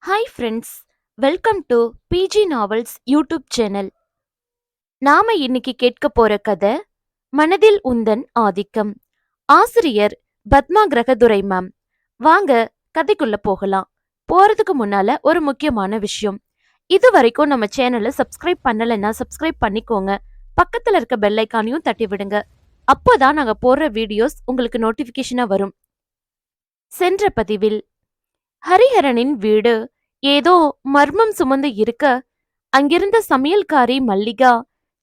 Hi friends, welcome to PG novels YouTube channel. நாம இன்னைக்கு கேட்க போற கதை மனதில் உந்தன் ஆதிக்கம். ஆசிரியர் பத்மா கிரகதுரை மேம். வாங்க கதைக்குள்ள போகலாம். போறதுக்கு முன்னால ஒரு முக்கியமான விஷயம். இது வரைக்கும் நம்ம சேனலை சப்ஸ்கிரைப் பண்ணலைன்னா சப்ஸ்கிரைப் பண்ணிக்கோங்க. பக்கத்துல இருக்க பெல் ஐக்கானையும் தட்டி விடுங்க. அப்போதான் நாங்க போடுற வீடியோஸ் உங்களுக்கு நோட்டிபிகேஷனா வரும். சென்ற பதிவில் ஹரிஹரனின் வீடு ஏதோ மர்மம் சுமந்து இருக்க, அங்கிருந்த சமையல்காரி மல்லிகா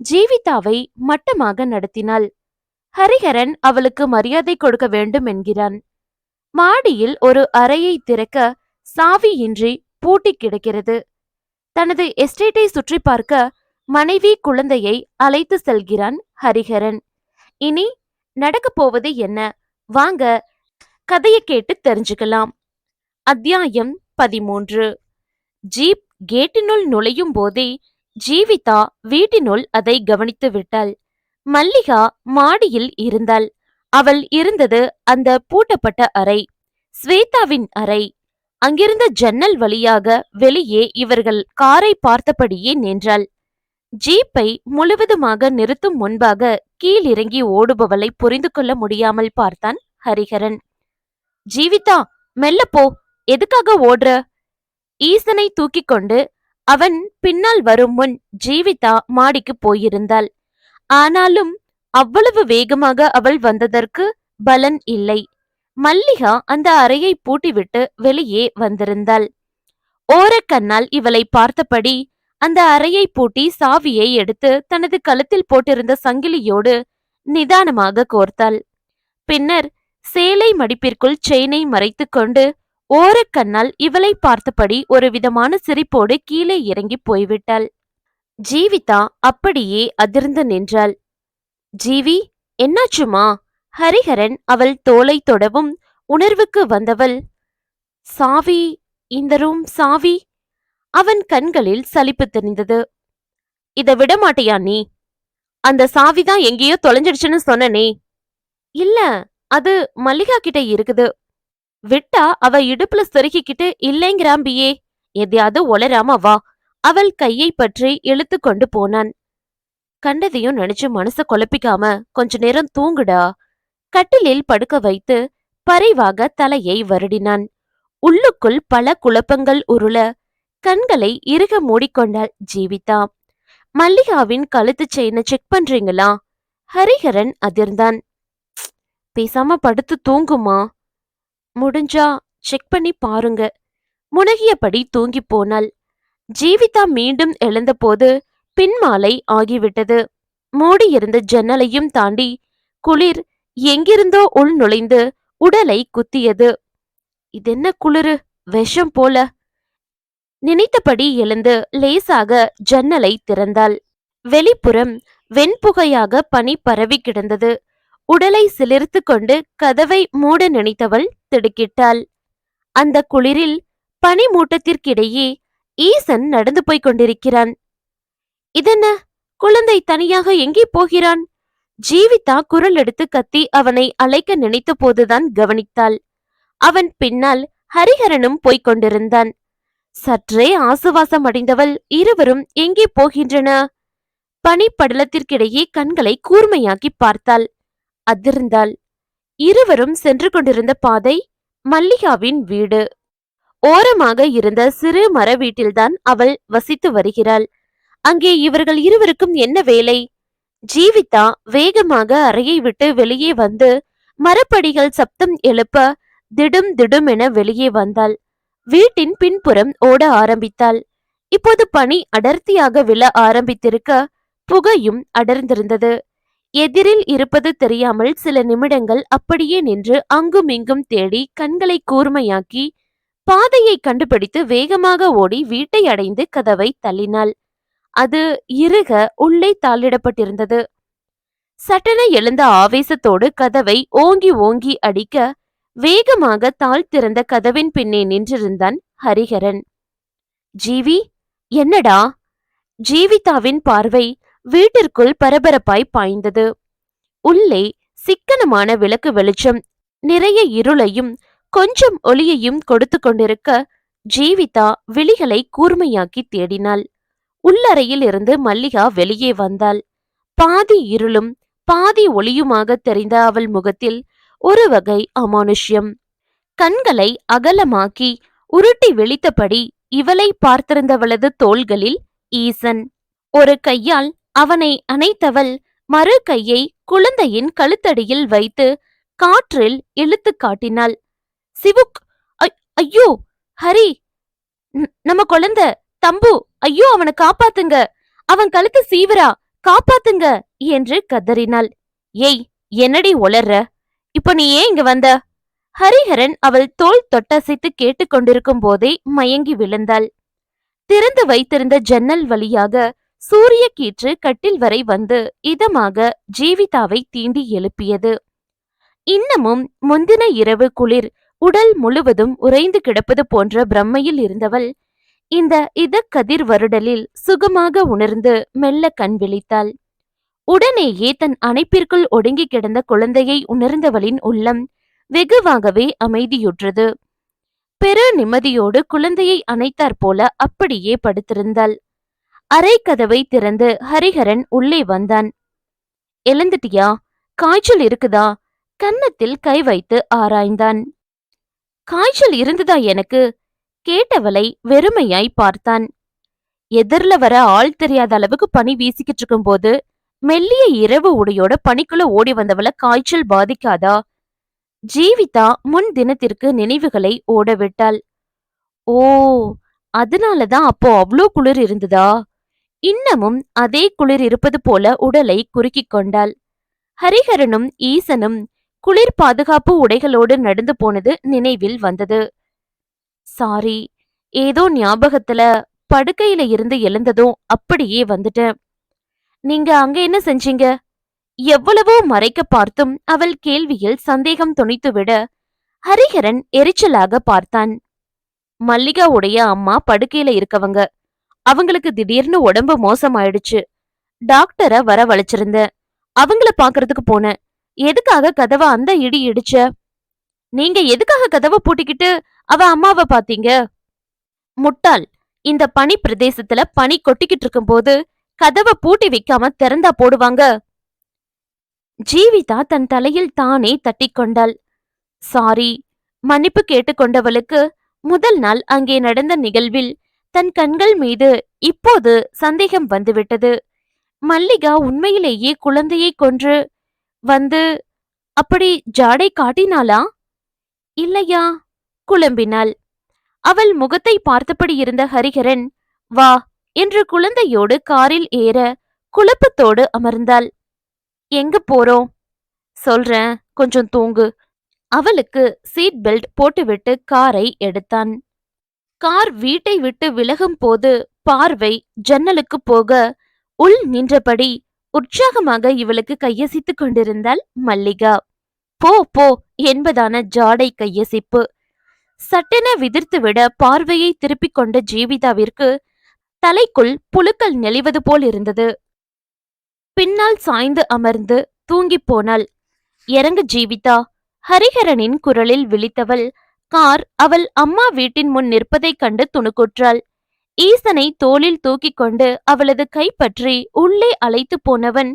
ஜீவிதாவை மட்டமாக நடத்தினாள். ஹரிஹரன் அவளுக்கு மரியாதை கொடுக்க வேண்டும் என்கிறான். மாடியில் ஒரு அறையை திறக்க சாவியின்றி பூட்டி கிடக்கிறது. தனது எஸ்டேட்டை சுற்றி பார்க்க மனைவி குழந்தையை அழைத்து செல்கிறான் ஹரிஹரன். இனி நடக்கப் போவது என்ன? வாங்க கதையை கேட்டு தெரிஞ்சுக்கலாம். அத்தியாயம் 13. ஜீப் கேட்டினுள் நுழையும் போதே ஜீவிதா வீட்டினுள் அதை கவனித்து விட்டாள். மல்லிகா மாடியில் இருந்தாள். அவள் இருந்தது அந்த பூட்டப்பட்ட அறை, ஸ்வேதாவின் அறை. அங்கிருந்த ஜன்னல் வழியாக வெளியே இவர்கள் காரை பார்த்தபடியே நின்றாள். ஜீப்பை முழுவதுமாக நிறுத்தும் முன்பாக கீழிறங்கி ஓடுபவளை புரிந்து கொள்ள முடியாமல் பார்த்தான் ஹரிஹரன். ஜீவிதா, மெல்ல போ, எதுக்காக ஓடுற? ஈசனை தூக்கி கொண்டு அவன் பின்னால் வரும் முன் ஜீவிதா மாடிக்கு போயிருந்தாள். ஆனாலும் அவ்வளவு வேகமாக அவள் வந்ததற்கு பலன் இல்லை. மல்லிகா அந்த அறையை பூட்டிவிட்டு வெளியே வந்திருந்தாள். ஓரக்கண்ணால் இவளை பார்த்தபடி அந்த அறையை பூட்டி சாவியை எடுத்து தனது கழுத்தில் போட்டிருந்த சங்கிலியோடு நிதானமாக கோர்த்தாள். பின்னர் சேலை மடிப்பிற்குள் செயினை மறைத்துக் கொண்டு ஓரக்கண்ணால் இவளை பார்த்தபடி ஒரு விதமான சிரிப்போடு கீழே இறங்கி போய்விட்டாள். ஜீவிதா அப்படியே அதிர்ந்து நின்றாள். ஜீவி, என்னாச்சுமா? ஹரிஹரன் அவள் தோளை தொடவும் உணர்வுக்கு வந்தவள், சாவி, இந்த ரூம் சாவி. அவன் கண்களில் சலிப்பு தெரிந்தது. இத விட மாட்டியா நீ? அந்த சாவிதான் எங்கேயோ தொலைஞ்சிடுச்சுன்னு சொன்னனே. இல்ல, அது மல்லிகா கிட்ட இருக்குது. விட்டா அவ இடுப்புல செருகிக்கிட்டு இல்லைங்கிறாம்பியே. எதையாவது ஒளராம வா. அவள் கையை பற்றி இழுத்து கொண்டு போனான். கண்டதையும் நினைச்சு மனச குழப்பிக்காம கொஞ்ச நேரம் தூங்குடா. கட்டிலில் படுக்க வைத்து பரிவாக தலையை வருடினான். உள்ளுக்குள் பல குழப்பங்கள் உருள கண்களை இறுக மூடிக்கொண்டாள் ஜீவிதா. மல்லிகாவின் கழுத்து செயினை செக் பண்றீங்களா? ஹரிஹரன் அதிர்ந்தான். பேசாம படுத்து தூங்குமா? முடிஞ்சா செக் பண்ணி பாருங்க. முனகியபடி தூங்கி போனாள். ஜீவிதா மீண்டும் எழுந்தபோது பின்மாலை ஆகிவிட்டது. மூடியிருந்த ஜன்னலையும் தாண்டி குளிர் எங்கிருந்தோ உள் நுழைந்து உடலை குத்தியது. இதென்ன குளிரு, விஷம் போல. நினைத்தபடி எழுந்து லேசாக ஜன்னலை திறந்தாள். வெளிப்புறம் வெண்புகையாக பனி பரவி கிடந்தது. உடலை சிலிர்த்து கொண்டு கதவை மூட நினைத்தவள் திடுக்கிட்டாள். அந்த குளிரில் பனிமூட்டத்திற்கிடையே ஈசன் நடந்து போய்க் கொண்டிருக்கிறான். இதென்ன, குழந்தை தனியாக எங்கே போகிறான்? ஜீவிதா குரல் எடுத்து கத்தி அவனை அழைக்க நினைத்த போதுதான் கவனித்தாள். அவன் பின்னால் ஹரிஹரனும் போய்க் கொண்டிருந்தான். சற்றே ஆசுவாசம் அடைந்தவள் இருவரும் எங்கே போகின்றன? பனிப்படலத்திற்கிடையே கண்களை கூர்மையாக்கி பார்த்தாள். அதிர்ந்தாள். இருவரும் சென்று கொண்டிருந்த பாதை மல்லிகாவின் வீடு. ஓரமாக இருந்த சிறு மர வீட்டில்தான் அவள் வசித்து வருகிறாள். அங்கே இவர்கள் இருவருக்கும் என்ன வேலை? ஜீவிதா வேகமாக அறையை விட்டு வெளியே வந்து மரப்படிகள் சப்தம் எழுப்ப திடும் திடும் என வெளியே வந்தாள். வீட்டின் பின்புறம் ஓட ஆரம்பித்தாள். இப்போது பனி அடர்த்தியாக விழ ஆரம்பித்திருக்க புகையும் அடர்ந்திருந்தது. எதிரில் இருப்பது தெரியாமல் சில நிமிடங்கள் அப்படியே நின்று அங்கும் இங்கும் தேடி கண்களை கூர்மையாக்கி பாதையை கண்டுபிடித்து வேகமாக ஓடி வீட்டை அடைந்து கதவை தள்ளினாள். அது இறுக உள்ளே தாளிடப்பட்டிருந்தது. சட்டென எழுந்த ஆவேசத்தோடு கதவை ஓங்கி ஓங்கி அடிக்க வேகமாக தாழ்த்திருந்த கதவின் பின்னே நின்றிருந்தான் ஹரிஹரன். ஜீவி, என்னடா? ஜீவிதாவின் பார்வை வீட்டிற்குள் பரபரப்பாய் பாய்ந்தது. உள்ளே சிக்கனமான விளக்கு வெளிச்சம் நிறைய இருளையும் கொஞ்சம் ஒளியையும் கொடுத்து கொண்டிருக்க ஜீவிதா விழிகளை கூர்மையாக்கி தேடினாள். உள்ளறையில் இருந்து மல்லிகா வெளியே வந்தாள். பாதி இருளும் பாதி ஒளியுமாக தெரிந்த அவள் முகத்தில் ஒரு வகை அமானுஷ்யம். கண்களை அகலமாக்கி உருட்டி விழித்தபடி இவளை பார்த்திருந்தவளது தோள்களில் ஈசன். ஒரு கையால் அவனை அணைத்தவள் மறு கையை குழந்தையின் கழுத்தடியில் வைத்து காற்றில் இழுத்து காட்டினாள். சிவுக்! ஐயோ! ஹரி! நம்ம குழந்தை தம்பு! ஐயோ, அவனை காப்பாத்துங்க! அவன் கழுத்து சீவரா! காப்பாத்துங்க என்று கதறினாள். ஏய், என்னடி ஒளர்ற? இப்ப நீ ஏன் இங்க வந்த? ஹரிஹரன் அவள் தோள் தொட்டசைத்து கேட்டுக்கொண்டிருக்கும் போதே மயங்கி விழுந்தாள். திறந்து வைத்திருந்த ஜன்னல் வழியாக சூரிய கீற்று கட்டில் வரை வந்து இதமாக ஜீவிதாவை தீண்டி எழுப்பியது. இன்னமும் முந்தின இரவு குளிர் உடல் முழுவதும் உறைந்து கிடப்பது போன்ற பிரம்மையில் இருந்தவள் இந்த இதக்கதிர் வருடலில் சுகமாக உணர்ந்து மெல்ல கண் விழித்தாள். உடனேயே தன் அணைப்பிற்குள் ஒடுங்கி கிடந்த குழந்தையை உணர்ந்தவளின் உள்ளம் வெகுவாகவே அமைதியுற்றது. பெரு நிம்மதியோடு குழந்தையை அணைத்தாற் போல அப்படியே படுத்திருந்தாள். அரை கதவை திறந்து ஹரிஹரன் உள்ளே வந்தான். எழுந்துட்டியா? காய்ச்சல் இருக்குதா? கன்னத்தில் கை வைத்து ஆராய்ந்தான். காய்ச்சல் இருந்ததா எனக்கு? கேட்டவளை வெறுமையாய் பார்த்தான். எதிர்ல வர ஆள் தெரியாத அளவுக்கு பனி வீசிக்கிட்டு இருக்கும் போது மெல்லிய இரவு உடையோட பனிக்குள்ள ஓடி வந்தவள காய்ச்சல் பாதிக்காதா? ஜீவிதா முன் தினத்திற்கு நினைவுகளை ஓடவிட்டாள். ஓ, அதனாலதான் அப்போ அவ்வளோ குளிர் இருந்ததா? இன்னமும் அதே குளிர் இருப்பது போல உடலை குறுக்கிக் கொண்டாள். ஹரிஹரனும் ஈசனும் குளிர் பாதுகாப்பு உடைகளோடு நடந்து போனது நினைவில் வந்தது. சாரி, ஏதோ ஞாபகத்துல படுக்கையில இருந்து எழுந்ததும் அப்படியே வந்துட்டேன். நீங்க அங்க என்ன செஞ்சீங்க? எவ்வளவோ மறைக்க பார்த்தும் அவள் கேள்வியில் சந்தேகம் துணித்துவிட ஹரிஹரன் எரிச்சலாக பார்த்தான். மல்லிகாவுடைய அம்மா படுக்கையில இருக்கவங்க. அவங்களுக்கு திடீர்னு உடம்பு மோசமாயிடுச்சு. டாக்டரை வரவழைச்சிருந்தேன். அவங்கள பாக்குறதுக்கு போனேன். எதுக்காக கதவை அந்த இடி இடிச்ச? நீங்க எதுக்காக கதவை பூட்டிக்கிட்டு அவ அம்மாவை பாத்தீங்க? முட்டாள்! இந்த பனி பிரதேசத்துல பனி கொட்டிக்கிட்டு இருக்கும் போது கதவை பூட்டி வைக்காம திறந்தா போடுவாங்க? ஜீவிதா தன் தலையில் தானே தட்டிக்கொண்டாள். சாரி. மன்னிப்பு கேட்டுக்கொண்டவளுக்கு முதல் நாள் அங்கே நடந்த நிகழ்வில் தன் கண்கள் மீது இப்போது சந்தேகம் வந்துவிட்டது. மல்லிகா உண்மையிலேயே குழந்தையை கொன்று வந்து அப்படி ஜாடை காட்டினாளா இல்லையா? குழம்பினாள். அவள் முகத்தை பார்த்தபடி இருந்த ஹரிஹரன் வா என்று குழந்தையோடு காரில் ஏற குழப்பத்தோடு அமர்ந்தாள். எங்க போறோம்? சொல்றேன், கொஞ்சம் தூங்கு. அவளுக்கு சீட் பெல்ட் போட்டுவிட்டு காரை எடுத்தான். கார் வீட்டை விட்டு விலகும் போது பார்வை ஜன்னலுக்கு போக உள் நின்றபடி உற்சாகமாக இவளுக்கு கையசித்துக் கொண்டிருந்தாள் மல்லிகா. போ போ என்பதான ஜாடை கையசிப்பு. சட்டென விதிர்த்துவிட பார்வையை திருப்பிக் கொண்ட ஜீவிதாவிற்கு தலைக்குள் புழுக்கள் நெளிவது போல் இருந்தது. பின்னால் சாய்ந்து அமர்ந்து தூங்கிப் போனாள். இறங்கு ஜீவிதா! ஹரிஹரனின் குரலில் விழித்தவள் கார் அவள் அம்மா வீட்டின் முன் நிற்பதைக் கண்டு துணுக்குற்றாள். ஈசனை தோளில் தூக்கிக் கொண்டு அவளது கைப்பற்றி உள்ளே அழைத்து போனவன்,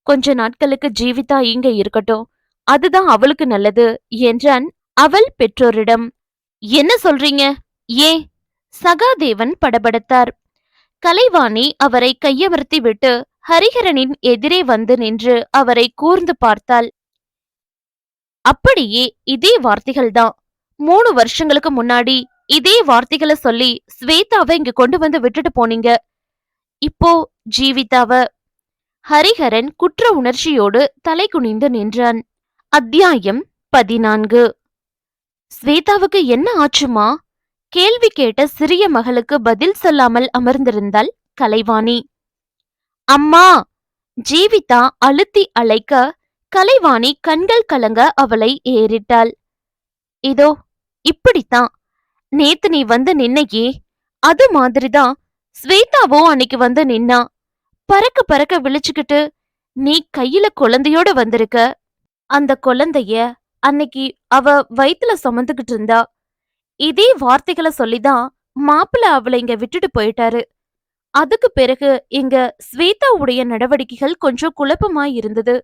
கொஞ்ச நாட்களுக்கு ஜீவிதா இங்க இருக்கட்டும், அதுதான் அவளுக்கு நல்லது என்றான் அவள் பெற்றோரிடம். என்ன சொல்றீங்க? ஏன்? சகாதேவன் படபடத்தார். கலைவாணி அவரை கையமர்த்தி விட்டு ஹரிஹரனின் எதிரே வந்து நின்று அவரை கூர்ந்து பார்த்தாள். அப்படியே இதே வார்த்தைகள்தான் 3 வருஷங்களுக்கு முன்னாடி இதே வார்த்தைகளை சொல்லி ஸ்வேதாவை இங்க கொண்டு வந்து விட்டுட்டு போனீங்க. இப்போ ஜீவிதாவ. ஹரிஹரன் குற்ற உணர்ச்சியோடு தலை குனிந்து நின்றான். அத்தியாயம் 14. ஸ்வேதாவுக்கு என்ன ஆச்சுமா? கேள்வி கேட்ட சிறிய மகளுக்கு பதில் சொல்லாமல் அமர்ந்திருந்தாள் கலைவாணி. அம்மா! ஜீவிதா அழுத்தி அழைக்க கலைவாணி கண்கள் கலங்க அவளை ஏறிட்டாள். இதோ இப்படித்தான் நேத்து நீ வந்து நின்னையே, அது மாதிரிதான் ஸ்வேதாவோ அன்னைக்கு வந்து நின்னா. பறக்க பறக்க விழிச்சுக்கிட்டு நீ கையில குழந்தையோட வந்திருக்க. அந்த குழந்தைய அன்னைக்கு அவ வயித்துல சுமந்துகிட்டு இருந்தா. இதே வார்த்தைகளை சொல்லிதான் மாப்பிள்ள அவளை இங்க விட்டுட்டு போயிட்டாரு. அதுக்கு பிறகு இங்க ஸ்வேதாவுடைய நடவடிக்கைகள் கொஞ்சம் குழப்பமா இருந்தது.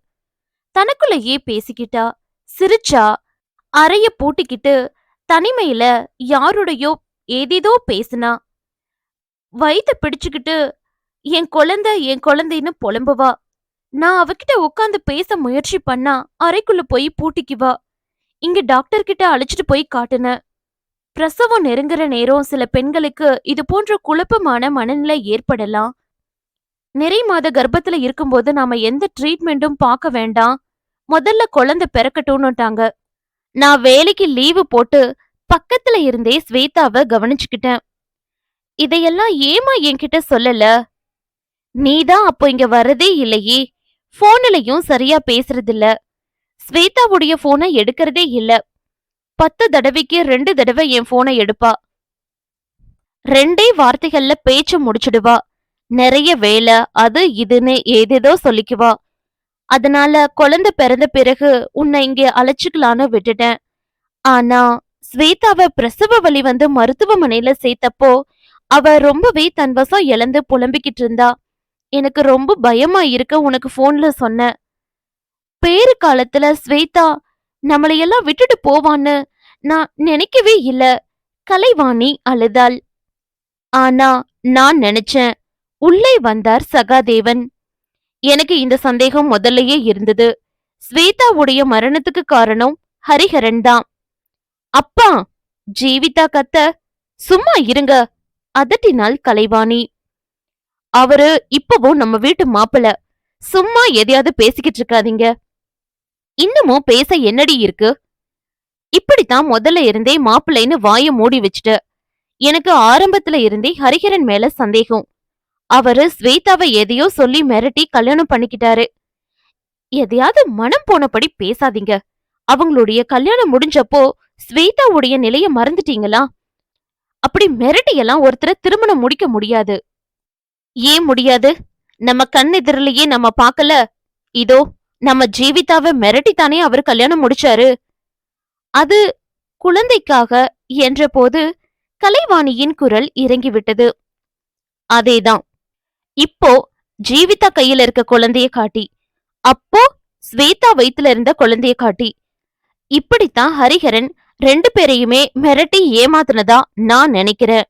தனக்குள்ளேயே பேசிக்கிட்டா, சிரிச்சா, அறைய பூட்டிக்கிட்டு தனிமையில யாருடையோ ஏதேதோ பேசினா. வயித்த பிடிச்சுக்கிட்டு என் குழந்தைன்னு புலம்புவா. நான் அவகிட்ட உட்காந்து பேச முயற்சி பண்ணா அறைக்குள்ள போய் பூட்டிக்குவா. இங்க டாக்டர் கிட்ட அழைச்சிட்டு போய் காட்டுன. பிரசவம் நெருங்குற நேரம் சில பெண்களுக்கு இது போன்ற குழப்பமான மனநிலை ஏற்படலாம். நிறை மாத கர்ப்பத்துல இருக்கும்போது நாம எந்த ட்ரீட்மெண்ட்டும் பார்க்க வேண்டாம், முதல்ல குழந்தை பிறக்கட்டும்னுட்டாங்க. நான் வேலைக்கு லீவு போட்டு பக்கத்துல இருந்தே ஸ்வேதாவை கவனிச்சுக்கிட்டேன். இதையெல்லாம் ஏமா என்கிட்ட சொல்லல? நீதான் அப்போ இங்க வரதே இல்லையே, போன்லயும் சரியா பேசுறதில்ல, ஸ்வேதாவுடைய போனை எடுக்கிறதே இல்ல. 10 தடவைக்கு 2 தடவை என் போனை எடுப்பா. 2 வார்த்தைகள்ல பேச்ச முடிச்சிடுவா. நிறைய வேலை அது இதுன்னு ஏதேதோ சொல்லிக்குவா. அதனால குழந்தை பிறந்த பிறகு உன்னை இங்க அழைச்சுக்கலான்னு விட்டுட்டேன். ஆனா ஸ்வேதாவை பிரசவ வலி வந்து மருத்துவமனையில சேர்த்தப்போ அவ ரொம்பவே தன் வசம் இழந்து புலம்பிக்கிட்டு இருந்தா. எனக்கு ரொம்ப பயமா இருக்க உனக்கு போன்ல சொன்ன. பேறு காலத்துல ஸ்வேதா நம்மளையெல்லாம் விட்டுட்டு போவான்னு நான் நினைக்கவே இல்ல. கலைவாணி அழுதாள். ஆனா நான் நினைச்சேன். உள்ளே வந்தார் சகாதேவன். எனக்கு இந்த சந்தேகம் முதல்லயே இருந்தது. ஸ்வேதாவுடைய மரணத்துக்கு காரணம் ஹரிஹரன் தான். அப்பா! ஜீவிதா கத்த. சும்மா இருங்க, அதட்டினாள் கலைவாணி. அவரு இப்பவும் நம்ம வீட்டு மாப்பிள்ள. சும்மா எதையாவது பேசிக்கிட்டு இருக்காதீங்க. இன்னமும் பேச என்னடி இருக்கு? இப்படித்தான் முதல்ல இருந்தே மாப்பிள்ளைன்னு வாய மூடி வச்சுட்டு. எனக்கு ஆரம்பத்துல இருந்தே ஹரிஹரன் மேல சந்தேகம். அவரு ஸ்வேதாவை எதையோ சொல்லி மிரட்டி கல்யாணம் பண்ணிக்கிட்டாரு. எதையாவது மனம் போனபடி பேசாதீங்க. அவங்களுடைய கல்யாணம் முடிஞ்சப்போ ஸ்வேதாவுடைய நிலைய மறந்துட்டீங்களா? அப்படி மிரட்டியெல்லாம் ஒருத்தரை திருமணம் முடிக்க முடியாது. ஏன் முடியாது? நம்ம கண் எதிரிலேயே நம்ம பார்க்கல. இதோ நம்ம ஜீவிதாவை மிரட்டித்தானே அவர் கல்யாணம் முடிச்சாரு. அது குழந்தைக்காக என்றபோது கலைவாணியின் குரல் இறங்கிவிட்டது. அதேதான். இப்போ ஜீவிதா கையில இருக்க குழந்தைய காட்டி, அப்போ ஸ்வேதா வயித்துல இருந்த குழந்தைய காட்டி, இப்படித்தான் ஹரிஹரன் 2 பேரையுமே மிரட்டி ஏமாத்துனதா நான் நினைக்கிறேன்.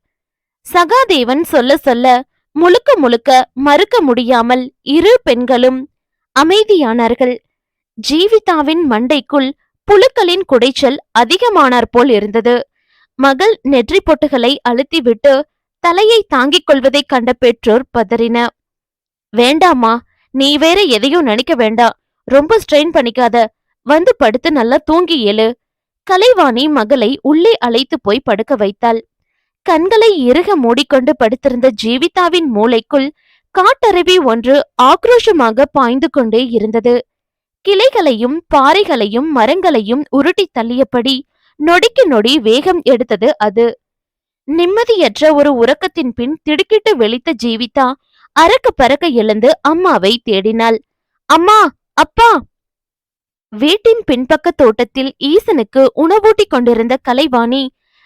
சகாதேவன் சொல்ல சொல்ல முழுக்க முழுக்க மறுக்க முடியாமல் இரு பெண்களும் அமைதியானார்கள். ஜீவிதாவின் மண்டைக்குள் புழுக்களின் குடைச்சல் அதிகமானார் போல் இருந்தது. மகள் நெற்றி பொட்டுகளை அழுத்திவிட்டு தலையை தாங்கிக் கொள்வதைக் கண்ட பெற்றோர் பதறின. வேண்டாமா, நீ வேற எதையும் நினைக்க வேண்டாம், ரொம்ப ஸ்ட்ரெயின் பண்ணிக்காத, வந்து படுத்து நல்லா தூங்கி எழு. கலைவாணி மகளை உள்ளே அழைத்து போய் படுக்க வைத்தாள். கண்களை இறுக மூடிக்கொண்டு படுத்திருந்த ஜீவிதாவின் மூளைக்குள் காட்டருவி ஒன்று ஆக்ரோஷமாக பாய்ந்து கொண்டே இருந்தது. கிளைகளையும் பாறைகளையும் மரங்களையும் உருட்டி தள்ளியபடி நொடிக்கு நொடி வேகம் எடுத்தது அது. நிம்மதியற்ற ஒரு உறக்கத்தின் பின் திடுக்கிட்டு வெளித்த ஜீவிதா அரக்க பறக்க எழுந்து அம்மாவை தேடினாள். அம்மா, அப்பா! வீட்டின் பின்பக்க தோட்டத்தில் ஈசனுக்கு உணவூட்டிக் கொண்டிருந்த கலைவாணி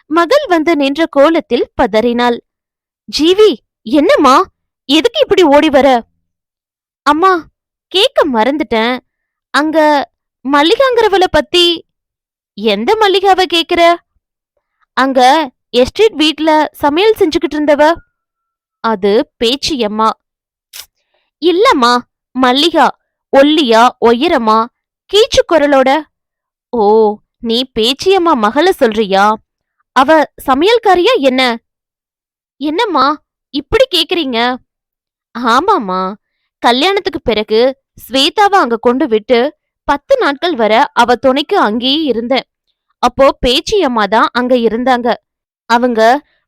மகள் வந்து நின்ற கோலத்தில் பதறினாள். ஜீவி, என்னம்மா, எதுக்கு இப்படி ஓடி வர? அம்மா, கேட்க மறந்துட்டேன். அங்க மல்லிகாங்கிறவள பத்தி. எந்த மல்லிகாவ கேக்குற? அங்க எஸ்டேட் வீட்ல சமையல் செஞ்சுக்கிட்டு இருந்தவ. அது பேச்சியம்மா. இல்லம்மா, மல்லிகா ஒல்லியா உயரமா கீச்சு குரலோட. ஓ, நீ பேச்சியம்மா மகள சொல்றியா? அவ சமையல்காரியா என்ன? என்னம்மா இப்படி கேக்குறீங்க? ஆமாமா, கல்யாணத்துக்கு பிறகு ஸ்வேதாவை அங்க கொண்டு விட்டு 10 நாட்கள் வர அவ துணைக்கு அங்கேயே இருந்தேன். அப்போ பேச்சியம்மா தான் அங்க இருந்தாங்க. அவங்க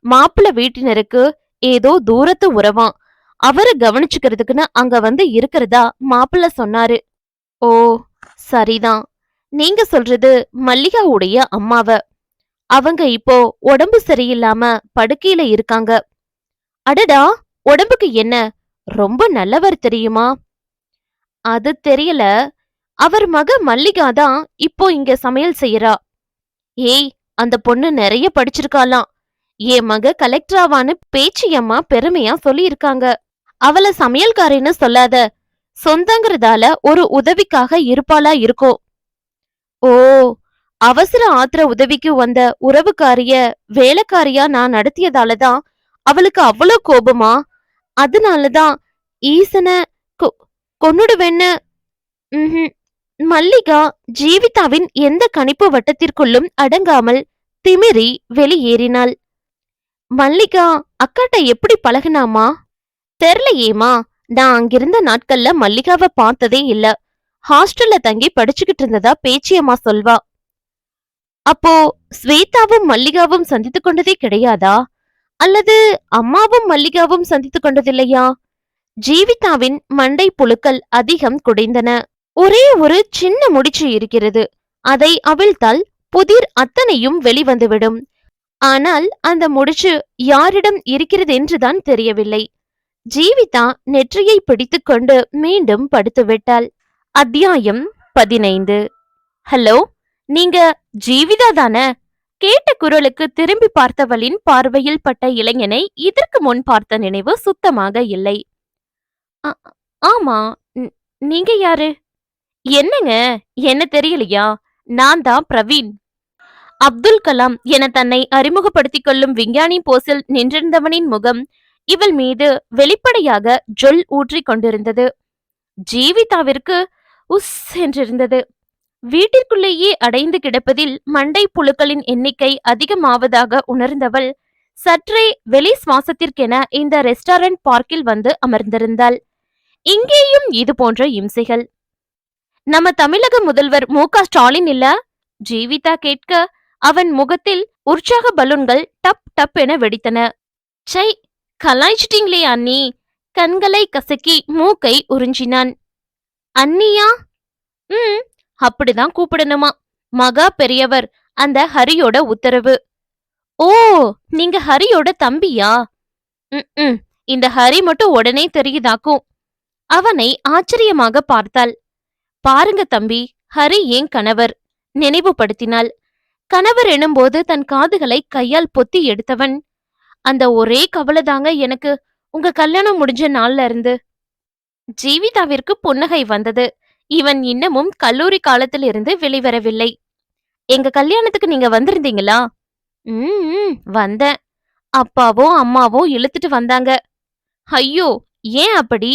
மாப்பிள்ள வீட்டினருக்கு ஏதோ தூரத்து உறவாம். அவரை கவனிச்சுக்கிறதுக்குன்னு அங்க வந்து இருக்கிறதா மாப்பிள்ள சொன்னாரு. ஓ, சரிதான். நீங்க சொல்றது மல்லிகாவுடைய அம்மாவ. அவங்க இப்போ உடம்பு சரியில்லாம படுக்கையில இருக்காங்க. அடடா, உடம்புக்கு என்ன? ரொம்ப நல்லவர் தெரியுமா? அது தெரியல. அவர் மக மல்லிகா தான் இப்போ இங்க சமையல் செய்யறா. ஏய், அந்த பொண்ணு நிறைய படிச்சிருக்காளாம். என் மக கலெக்டராவான்னு பேச்சியம்மா பெருமையா சொல்லியிருக்காங்க. அவள சமையல்காரின்னு சொல்லாத, சொந்தங்கிறதால ஒரு உதவிக்காக இருப்பாளா இருக்கும். ஓ, அவசர ஆத்திர உதவிக்கு வந்த உறவுக்காரிய வேலைக்காரியா நான் நடத்தியதாலதான் அவளுக்கு அவ்வளோ கோபமா? அதனாலதான் ஈசன கொ- கொன்னுடுவேன்னு. ம்ஹும். மல்லிகா ஜீவிதாவின் எந்த கணிப்பு வட்டத்திற்குள்ளும் அடங்காமல் திமிரி வெளியேறினாள். மல்லிகா அக்காட்ட எப்படி பழகுனாமா? தெரியலையேமா. நான் அங்கிருந்த நாட்கள்ல மல்லிகாவை பார்த்ததே இல்ல. ஹாஸ்டல்ல தங்கி படிச்சுக்கிட்டு இருந்ததா பேச்சியம்மா சொல்வா. அப்போ ஸ்வேதாவும் மல்லிகாவும் சந்தித்து கொண்டதே கிடையாதா? அல்லது அம்மாவும் மல்லிகாவும் சந்தித்து கொண்டதில்லையா? ஜீவிதாவின் மண்டை புழுக்கள் அதிகம் குடைந்தன. ஒரே ஒரு சின்ன முடிச்சு இருக்கிறது. அதை அவிழ்த்தால் புதிர் அத்தனையும் வெளிவந்துவிடும். ஆனால் அந்த முடிச்சு யாரிடம் இருக்கிறது என்றுதான் தெரியவில்லை. ஜீவிதா நெற்றியை பிடித்துக்கொண்டு மீண்டும் படுத்துவிட்டாள். அத்தியாயம் 15. ஹலோ, நீங்க ஜீவிதா தானே? கேட்ட குரலுக்கு திரும்பி பார்த்தவளின் பார்வையில் பட்ட இளைஞனை இதற்கு முன் பார்த்த நினைவு சுத்தமாக இல்லை. "ஆ- ஆமா. நீங்க யாரு?" "என்னங்க, என்ன தெரியலையா? நான் தான் பிரவீன்." அப்துல் கலாம் என தன்னை அறிமுகப்படுத்திக் கொள்ளும் விஞ்ஞானி போஸில் நின்றிருந்தவனின் முகம் இவள் மீது வெளிப்படையாக ஜொல் ஊற்றிக் கொண்டிருந்தது. ஜீவிதாவிற்கு உஸ் என்றிருந்தது. வீட்டிற்குள்ளேயே அடைந்து கிடப்பதில் மண்டை புழுக்களின் எண்ணிக்கை அதிகமாவதாக உணர்ந்தவள் சற்றே வெளி சுவாசத்திற்கென இந்த ரெஸ்டாரண்ட் பார்க்கில் வந்து அமர்ந்திருந்தாள். இங்கேயும் இது போன்ற இம்சைகள். நம்ம தமிழக முதல்வர் மு.க. ஸ்டாலின் இல்ல? ஜீவிதா கேட்க அவன் முகத்தில் உற்சாக பலூன்கள் டப் டப் என வெடித்தன. சை, கலாய்ச்சிட்டீங்களே அண்ணி. கண்களை கசக்கி மூக்கை உறிஞ்சினான். அண்ணியா? ம், அப்படிதான் கூப்பிடணுமா. மகா பெரியவர், அந்த ஹரியோட உத்தரவு. ஓ, நீங்க ஹரியோட தம்பியா? ம், இந்த ஹரி மட்டும் உடனே தெரியுதாக்கும். அவனை ஆச்சரியமாக பார்த்தாள். பாருங்க தம்பி, ஹரி ஏன் கணவர், நினைவுபடுத்தினாள். கணவர் எனும்போது தன் காதுகளை கையால் பொத்தி எடுத்தவன், அந்த ஒரே கவலைதாங்க எனக்கு உங்க கல்யாணம் முடிஞ்ச நாள்ல இருந்து. ஜீவிதாவிற்கு புன்னகை வந்தது. இவன் இன்னமும் கல்லூரி காலத்திலிருந்து வெளிவரவில்லை. எங்க கல்யாணத்துக்கு நீங்க வந்திருந்தீங்களா? வந்தேன். அப்பாவும் அம்மாவும் இழுத்துட்டு வந்தாங்க. ஐயோ, ஏன் அப்படி?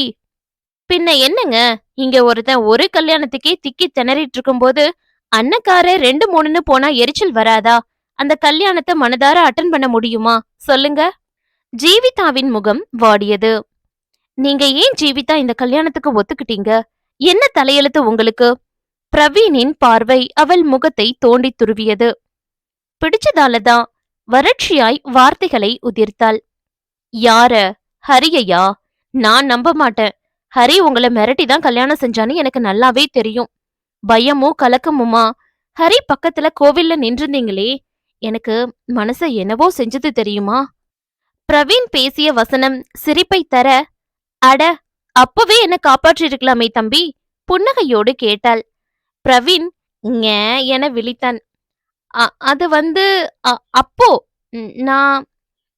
பின்ன என்னங்க, இங்க ஒருத்தன் ஒரு கல்யாணத்துக்கே திக்கி திணறிட்டு இருக்கும்போது அண்ணக்கார 2 3ன்னு போனா எரிச்சல் வராதா? அந்த கல்யாணத்தை மனதார அட்டன் பண்ண முடியுமா சொல்லுங்க? ஜீவிதாவின் முகம் வாடியது. நீங்க ஏன் ஜீவிதா இந்த கல்யாணத்துக்கு ஒத்துக்கிட்டீங்க? என்ன தலையெழுத்து உங்களுக்கு? பிரவீனின் பார்வை அவள் முகத்தை தோண்டி துருவியது. பிடிச்சதாலதான். வறட்சியாய் வார்த்தைகளை உதிர்த்தாள். யார? ஹரியையா? நான் நம்ப மாட்டேன். ஹரி உங்களை மிரட்டிதான் கல்யாணம் செஞ்சான்னு எனக்கு நல்லாவே தெரியும். பயமும் கலக்கமுமா ஹரி பக்கத்துல கோவில்ல நின்றிருந்தீங்களே, எனக்கு மனச என்னவோ செஞ்சது தெரியுமா? பிரவீன் பேசிய வசனம் சிரிப்பை தர, அட, அப்பவே என்ன காப்பாற்றிருக்கலாமே தம்பி, புன்னகையோடு கேட்டாள். பிரவீன் ஞே என விழித்தான். அது வந்து அப்போ நான்.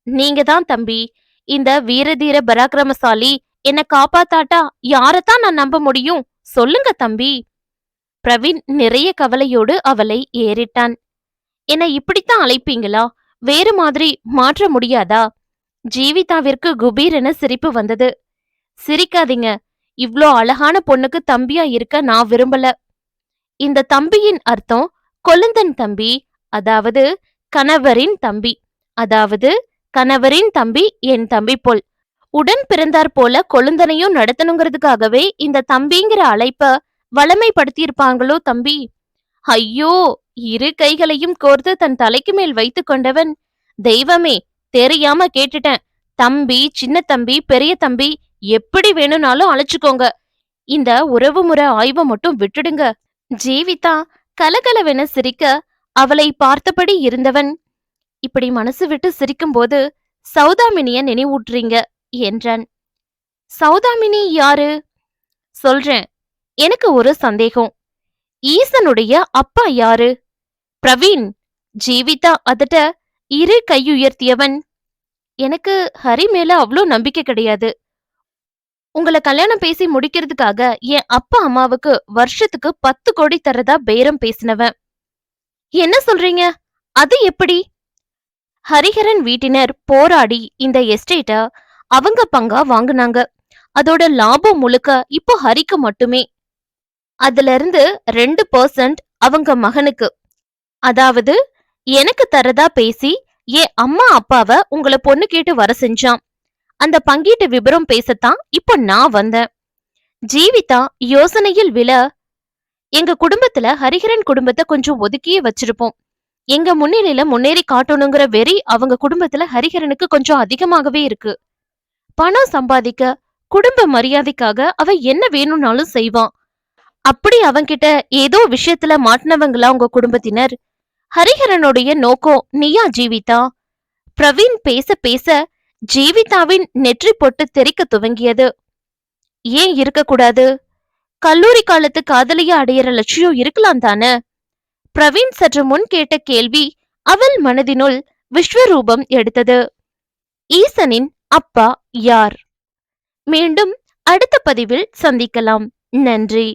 நீங்க தான் தம்பி. இந்த வீரதீர பராக்கிரமசாலி என்ன காப்பாத்தாட்டா யாரத்தான் நான் நம்ப முடியும்? சொல்லுங்க தம்பி. பிரவீன் நிறைய கவலையோடு அவளை ஏறிட்டான். என்ன இப்படித்தான் அழைப்பீங்களா? வேறு மாதிரி மாற்ற முடியாதா? ஜீவிதாவிற்கு குபீரென சிரிப்பு வந்தது. சிரிக்காதீங்க. இவ்ளோ அழகான பொண்ணுக்கு தம்பியா இருக்க நான் விரும்பல. இந்த தம்பியின் அர்த்தம் கொழுந்தன் தம்பி, அதாவது கணவரின் தம்பி. அதாவது கணவரின் தம்பி என் தம்பி போல். உடன் பிறந்தார் போல கொழுந்தனையும் நடத்தணுங்கிறதுக்காகவே இந்த தம்பிங்கிற அழைப்ப வளமைப்படுத்தியிருப்பாங்களோ தம்பி. ஐயோ, இரு கைகளையும் கோர்த்து தன் தலைக்கு மேல் வைத்து கொண்டவன், தெய்வமே, தெரியாம கேட்டுட்டேன். தம்பி, சின்ன தம்பி, பெரிய தம்பி, எப்படி வேணும்னாலும் அழைச்சுக்கோங்க. இந்த உறவுமுறை ஆய்வை மட்டும் விட்டுடுங்க. ஜீவிதா கலகலவென சிரிக்க அவளை பார்த்தபடி இருந்தவன், இப்படி மனசு விட்டு சிரிக்கும்போது சௌதாமினிய நினைவூட்டுறீங்க என்றான். சௌதாமினி யாரு? சொல்றேன். எனக்கு ஒரு சந்தேகம். ஈசனுடைய அப்பா யாரு? பிரவீன், ஜீவிதா அதட்ட இரு கையுயர்த்தியவன், எனக்கு ஹரி மேல அவ்ளோ நம்பிக்கை கிடையாது. உங்கள கல்யாணம் பேசி முடிக்கிறதுக்காக என் அப்பா அம்மாவுக்கு வருஷத்துக்கு 10 கோடி தரதா பேரம் பேசினவன். என்ன சொல்றீங்க? அது எப்படி? ஹரிஹரன் வீட்டினர் போராடி இந்த எஸ்டேட்ட அவங்க பங்கா வாங்குனாங்க. அதோட லாபம் முழுக்க இப்போ ஹரிக்கு மட்டுமே. அதுல இருந்து 2% அவங்க மகனுக்கு, அதாவது எனக்கு தரதா பேசி என் அம்மா அப்பாவ உங்கள பொண்ணு கேட்டு வர செஞ்சான். அந்த பங்கீட்டு விபரம் பேசத்தான் இப்போ நான் வந்தேன். ஜீவிதா யோசனையில் விழ, எங்க குடும்பத்துல ஹரிஹரன் குடும்பத்தை கொஞ்சம் ஒதுக்கியே வச்சிருப்போம். எங்க முன்னிலையில முன்னேறி காட்டணுங்கிற வெறி அவங்க குடும்பத்துல ஹரிஹரனுக்கு கொஞ்சம் அதிகமாகவே இருக்கு. பணம் சம்பாதிக்க, குடும்ப மரியாதைக்காக அவன் என்ன வேணும்னாலும் செய்வான். அப்படி அவன்கிட்ட ஏதோ விஷயத்துல மாட்டினவங்களா உங்க குடும்பத்தினர்? ஹரிஹரனுடைய நோக்கம் நீயா ஜீவிதா? பிரவீன் பேச பேச ஜீவிதாவின் நெற்றி பொட்டு தெறிக்க துவங்கியது. ஏன் இருக்கக்கூடாது? கல்லூரி காலத்து காதலிய அடையிற லட்சியம் இருக்கலாம் தானே? பிரவீன் சற்று முன் கேட்ட கேள்வி அவள் மனதினுள் விஸ்வரூபம் எடுத்தது. ஈசனின் அப்பா யார்? மீண்டும் அடுத்த பதிவில் சந்திக்கலாம். நன்றி.